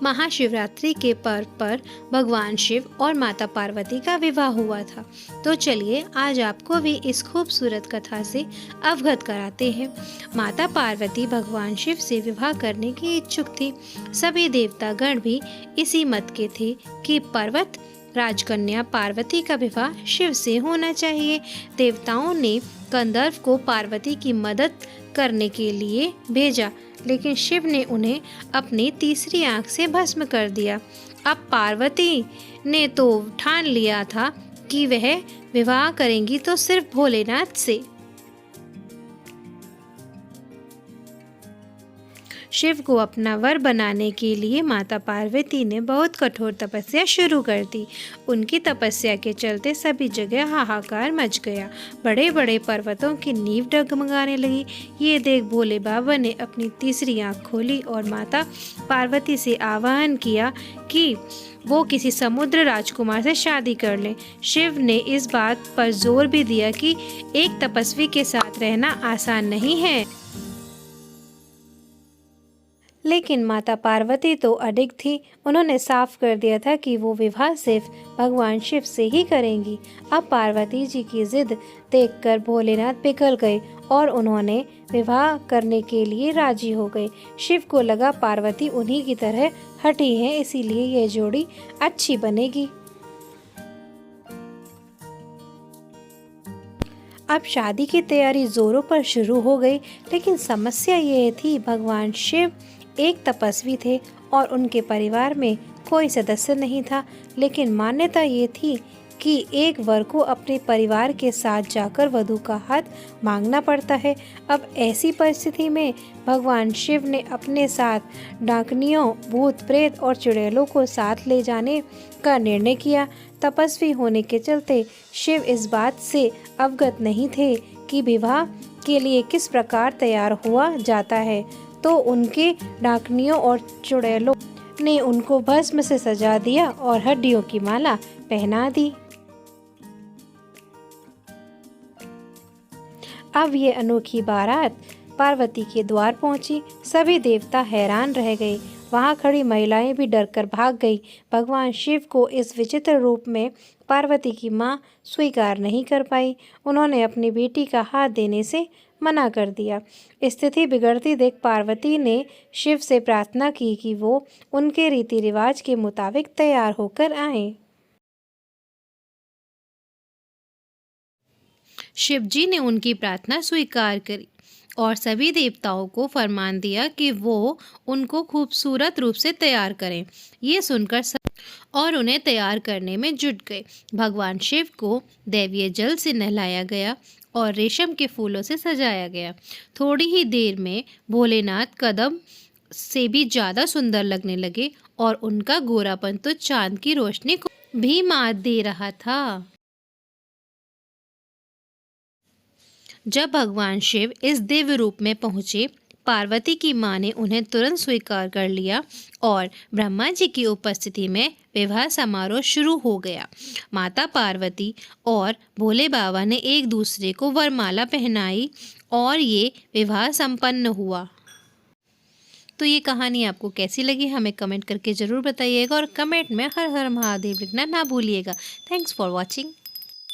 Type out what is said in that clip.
महाशिवरात्रि के पर्व पर भगवान शिव और माता पार्वती का विवाह हुआ था। तो चलिए आज आपको भी इस खूबसूरत कथा से अवगत कराते हैं। माता पार्वती भगवान शिव से विवाह करने की इच्छुक थी। सभी देवतागण भी इसी मत के थे कि पर्वत राजकन्या पार्वती का विवाह शिव से होना चाहिए। देवताओं ने गंधर्व को पार्वती की मदद करने के लिए भेजा, लेकिन शिव ने उन्हें अपनी तीसरी आंख से भस्म कर दिया। अब पार्वती ने तो ठान लिया था कि वह विवाह करेंगी तो सिर्फ भोलेनाथ से। शिव को अपना वर बनाने के लिए माता पार्वती ने बहुत कठोर तपस्या शुरू कर दी। उनकी तपस्या के चलते सभी जगह हाहाकार मच गया। बड़े बड़े पर्वतों की नींव डगमगाने लगी। ये देख भोले बाबा ने अपनी तीसरी आंख खोली और माता पार्वती से आह्वान किया कि वो किसी समुद्र राजकुमार से शादी कर लें। शिव ने इस बात पर जोर भी दिया कि एक तपस्वी के साथ रहना आसान नहीं है। लेकिन माता पार्वती तो अडिग थी। उन्होंने साफ कर दिया था कि वो विवाह सिर्फ भगवान शिव से ही करेंगी। अब पार्वती जी की जिद देखकर भोलेनाथ पिघल गए और उन्होंने विवाह करने के लिए राजी हो गए। शिव को लगा पार्वती उन्हीं की तरह हठी है, इसीलिए यह जोड़ी अच्छी बनेगी। अब शादी की तैयारी जोरों पर शुरू हो गई, लेकिन समस्या ये थी भगवान शिव एक तपस्वी थे और उनके परिवार में कोई सदस्य नहीं था। लेकिन मान्यता ये थी कि एक वर को अपने परिवार के साथ जाकर वधू का हाथ मांगना पड़ता है। अब ऐसी परिस्थिति में भगवान शिव ने अपने साथ डाकनियों, भूत प्रेत और चुड़ैलों को साथ ले जाने का निर्णय किया। तपस्वी होने के चलते शिव इस बात से अवगत नहीं थे कि विवाह के लिए किस प्रकार तैयार हुआ जाता है, तो उनके डाकनियों और चुड़ैलों ने उनको भस्म से सजा दिया और हड्डियों की माला पहना दी। अब ये अनोखी बारात पार्वती के द्वार पहुंची। सभी देवता हैरान रह गए। वहां खड़ी महिलाएं भी डरकर भाग गई। भगवान शिव को इस विचित्र रूप में पार्वती की मां स्वीकार नहीं कर पाई। उन्होंने अपनी बेटी का हाथ देने से मना कर दिया। स्थिति बिगड़ती देख पार्वती ने शिव से प्रार्थना की कि वो उनके रीति रिवाज के मुताबिक तैयार होकर आएं। शिव जी ने उनकी प्रार्थना स्वीकार करी और सभी देवताओं को फरमान दिया कि वो उनको खूबसूरत रूप से तैयार करें। ये सुनकर और उन्हें तैयार करने में जुट गए। भगवान शिव को दैवीय जल से नहलाया गया और रेशम के फूलों से सजाया गया। थोड़ी ही देर में भोलेनाथ कदम से भी ज़्यादा सुंदर लगने लगे और उनका गोरापन तो चांद की रोशनी को भी मात दे रहा था। जब भगवान शिव इस दिव्य रूप में पहुँचे, पार्वती की मां ने उन्हें तुरंत स्वीकार कर लिया और ब्रह्मा जी की उपस्थिति में विवाह समारोह शुरू हो गया। माता पार्वती और भोले बाबा ने एक दूसरे को वरमाला पहनाई और ये विवाह संपन्न हुआ। तो ये कहानी आपको कैसी लगी हमें कमेंट करके ज़रूर बताइएगा और कमेंट में हर हर महादेव लिखना ना भूलिएगा। Thanks for watching.